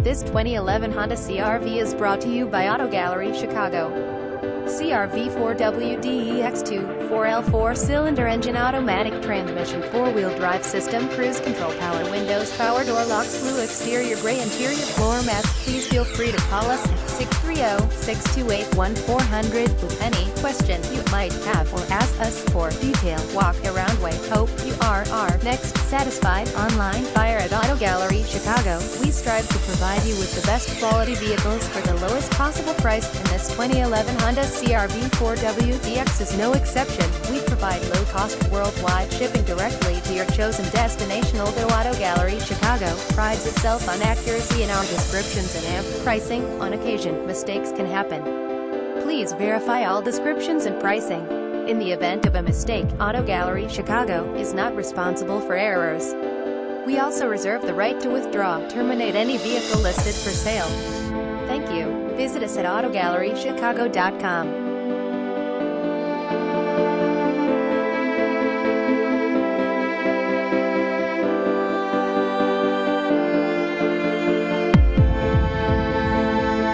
This 2011 Honda CR-V is brought to you by Auto Gallery Chicago. CR-V 4WD-EX2, 4L 4-cylinder engine, automatic transmission, 4-wheel drive system, cruise control, power windows, power door locks, blue exterior, gray interior, floor mats. Please feel free to call us at 630-628-1400 with any question you might have, or ask us for detailed walk-around. We hope you are next satisfied. Online buyer at Auto Gallery Chicago. We strive to provide you with the best quality vehicles for the lowest possible price, and this 2011 Honda CR-V 4WD-EX is no exception. We provide low-cost worldwide shipping directly to your chosen destination. Although Auto Gallery Chicago prides itself on accuracy in our descriptions and ample pricing, on occasion mistakes can happen. Please verify all descriptions and pricing. In the event of a mistake, Auto Gallery Chicago is not responsible for errors. We also reserve the right to withdraw, terminate any vehicle listed for sale. Thank you. Visit us at AutoGalleryChicago.com.